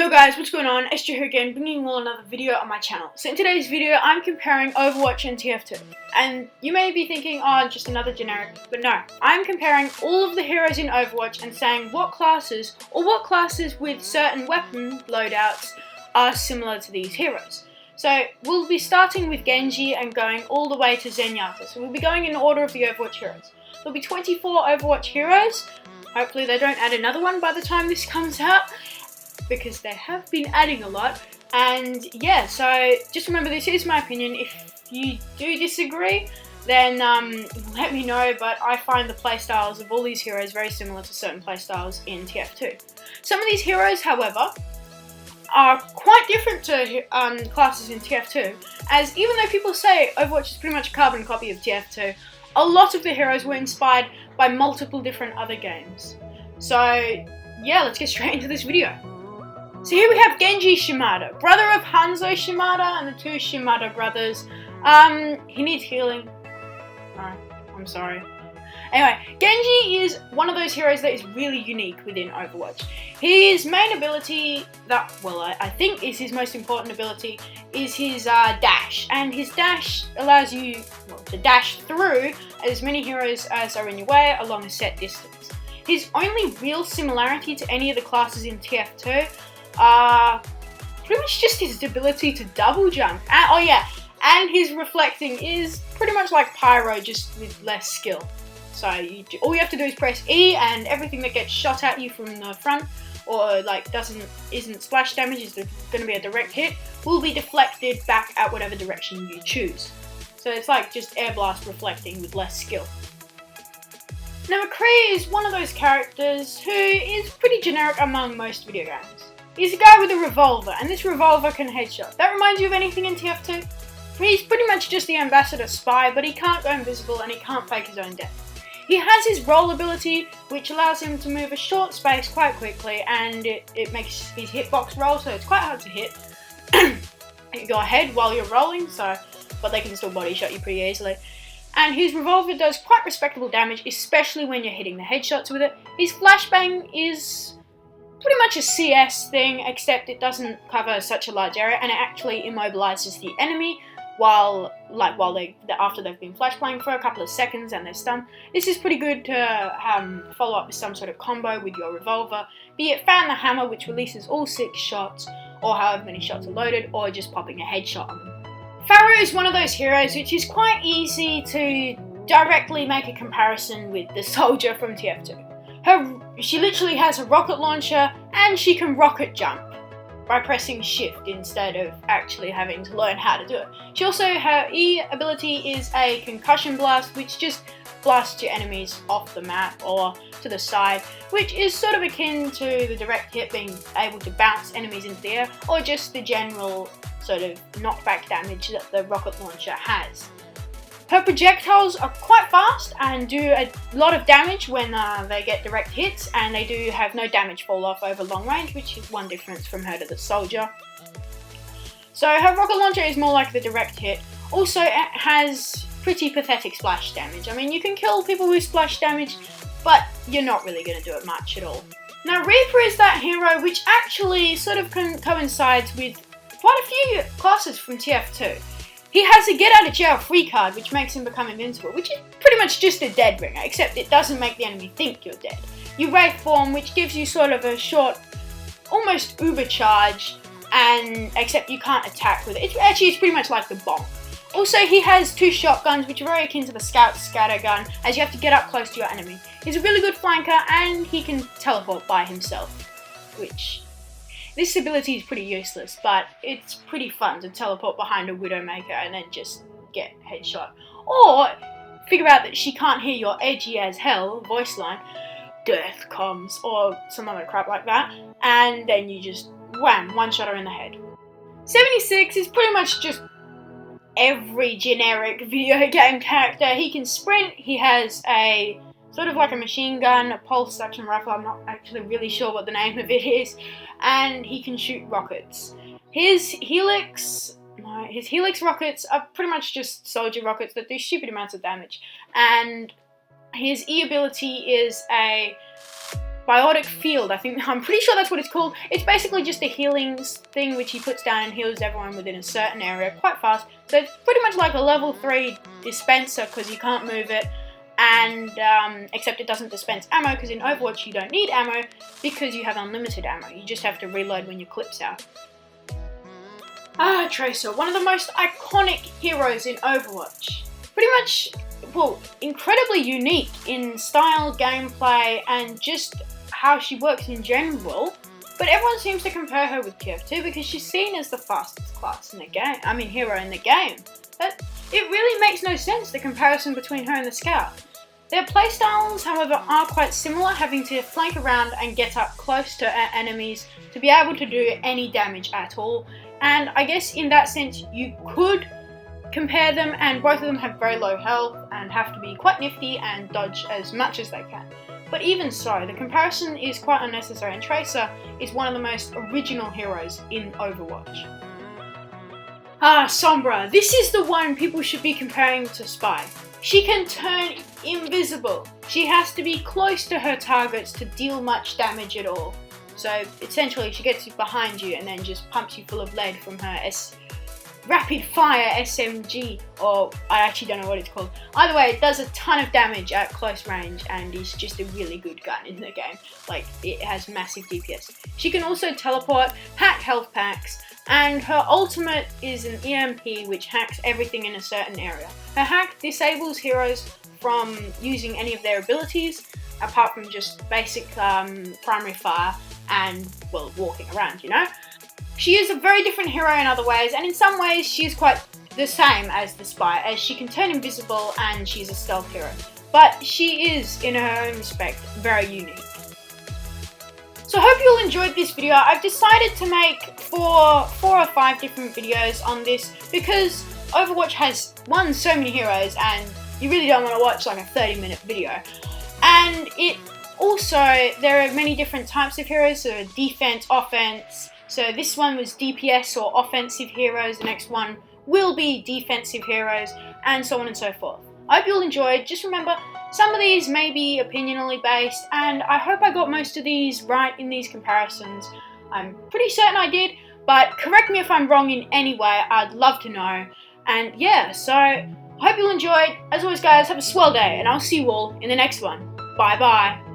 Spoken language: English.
Yo guys, what's going on? SJ here again, bringing you all another video on my channel. So in today's video, I'm comparing Overwatch and TF2. And you may be thinking, oh, just another generic, but no. I'm comparing all of the heroes in Overwatch and saying what classes, or what classes with certain weapon loadouts are similar to these heroes. So we'll be starting with Genji and going all the way to Zenyatta. So we'll be going in order of the Overwatch heroes. There'll be 24 Overwatch heroes. Hopefully they don't add another one by the time this comes out, because they have been adding a lot. And yeah, so just remember, this is my opinion. If you do disagree, then let me know, but I find the playstyles of all these heroes very similar to certain playstyles in TF2. Some of these heroes, however, are quite different to classes in TF2, as even though people say Overwatch is pretty much a carbon copy of TF2, a lot of the heroes were inspired by multiple different other games. So yeah, let's get straight into this video. So here we have Genji Shimada, brother of Hanzo Shimada and the two Shimada brothers. He needs healing. Oh, I'm sorry. Anyway, Genji is one of those heroes that is really unique within Overwatch. His main ability, that, well, I think is his most important ability, is his dash. And his dash allows you to dash through as many heroes as are in your way along a set distance. His only real similarity to any of the classes in TF2 pretty much just his ability to double jump. And his reflecting is pretty much like Pyro, just with less skill. So all you have to do is press E, and everything that gets shot at you from the front, or like isn't splash damage, is going to be a direct hit, will be deflected back at whatever direction you choose. So it's like just air blast reflecting with less skill. Now McCree is one of those characters who is pretty generic among most video games. He's a guy with a revolver, and this revolver can headshot. That reminds you of anything in TF2? He's pretty much just the ambassador spy, but he can't go invisible and he can't fake his own death. He has his roll ability, which allows him to move a short space quite quickly, and it makes his hitbox roll, so it's quite hard to hit your head while you're rolling, but they can still body shot you pretty easily. And his revolver does quite respectable damage, especially when you're hitting the headshots with it. His flashbang is pretty much a CS thing, except it doesn't cover such a large area, and it actually immobilizes the enemy after they've been flashbang for a couple of seconds and they're stunned. This is pretty good to follow up with some sort of combo with your revolver, be it Fan the Hammer, which releases all 6 shots, or however many shots are loaded, or just popping a headshot on them. Pharah is one of those heroes which is quite easy to directly make a comparison with the Soldier from TF2. She literally has a rocket launcher, and she can rocket jump by pressing shift instead of actually having to learn how to do it. She also, her E ability is a concussion blast, which just blasts your enemies off the map or to the side, which is sort of akin to the direct hit, being able to bounce enemies into the air, or just the general sort of knockback damage that the rocket launcher has. Her projectiles are quite fast and do a lot of damage when they get direct hits, and they do have no damage fall off over long range, which is one difference from her to the Soldier. So her rocket launcher is more like the direct hit. Also, it has pretty pathetic splash damage. I mean, you can kill people with splash damage, but you're not really going to do it much at all. Now Reaper is that hero which actually sort of coincides with quite a few classes from TF2. He has a get out of jail free card, which makes him become invincible, which is pretty much just a dead ringer, except it doesn't make the enemy think you're dead. You Wraith form, which gives you sort of a short, almost uber charge, and except you can't attack with it. It's pretty much like the bomb. Also, he has 2 shotguns, which are very akin to the Scout Scatter gun, as you have to get up close to your enemy. He's a really good flanker, and he can teleport by himself, which this ability is pretty useless, but it's pretty fun to teleport behind a Widowmaker and then just get headshot. Or figure out that she can't hear your edgy as hell voice line, death comes, or some other crap like that, and then you just wham, one-shot her in the head. 76 is pretty much just every generic video game character. He can sprint, he has a sort of like a machine gun, a pulse action rifle, I'm not actually really sure what the name of it is, and he can shoot rockets. His Helix rockets are pretty much just soldier rockets that do stupid amounts of damage, and his E ability is a biotic field. I'm pretty sure that's what it's called. It's basically just a healing thing which he puts down and heals everyone within a certain area quite fast. So it's pretty much like a level 3 dispenser because you can't move it, and except it doesn't dispense ammo because in Overwatch you don't need ammo because you have unlimited ammo. You just have to reload when your clip's out. Tracer, one of the most iconic heroes in Overwatch. Pretty much, well, incredibly unique in style, gameplay, and just how she works in general. But everyone seems to compare her with TF2 because she's seen as the fastest class in the game. Hero in the game. But it really makes no sense, the comparison between her and the Scout. Their playstyles, however, are quite similar, having to flank around and get up close to enemies to be able to do any damage at all. And I guess in that sense, you could compare them, and both of them have very low health and have to be quite nifty and dodge as much as they can. But even so, the comparison is quite unnecessary, and Tracer is one of the most original heroes in Overwatch. Sombra. This is the one people should be comparing to Spy. She can turn invisible. She has to be close to her targets to deal much damage at all. So essentially she gets behind you and then just pumps you full of lead from her rapid fire SMG, or I actually don't know what it's called. Either way, it does a ton of damage at close range and is just a really good gun in the game. Like, it has massive DPS. She can also teleport, hack health packs, and her ultimate is an EMP which hacks everything in a certain area. Her hack disables heroes from using any of their abilities, apart from just basic primary fire and, well, walking around, you know? She is a very different hero in other ways, and in some ways she is quite the same as the Spy, as she can turn invisible and she's a stealth hero. But she is, in her own respect, very unique. So I hope you all enjoyed this video. I've decided to make four or five different videos on this because Overwatch has, one, so many heroes, and you really don't want to watch like a 30-minute video. And it also, there are many different types of heroes, so defense, offense. So this one was DPS or offensive heroes, the next one will be defensive heroes, and so on and so forth. I hope you all enjoyed. Just remember, some of these may be opinionally based, and I hope I got most of these right in these comparisons. I'm pretty certain I did, but correct me if I'm wrong in any way. I'd love to know. And yeah, so I hope you all enjoyed. As always, guys, have a swell day, and I'll see you all in the next one. Bye bye.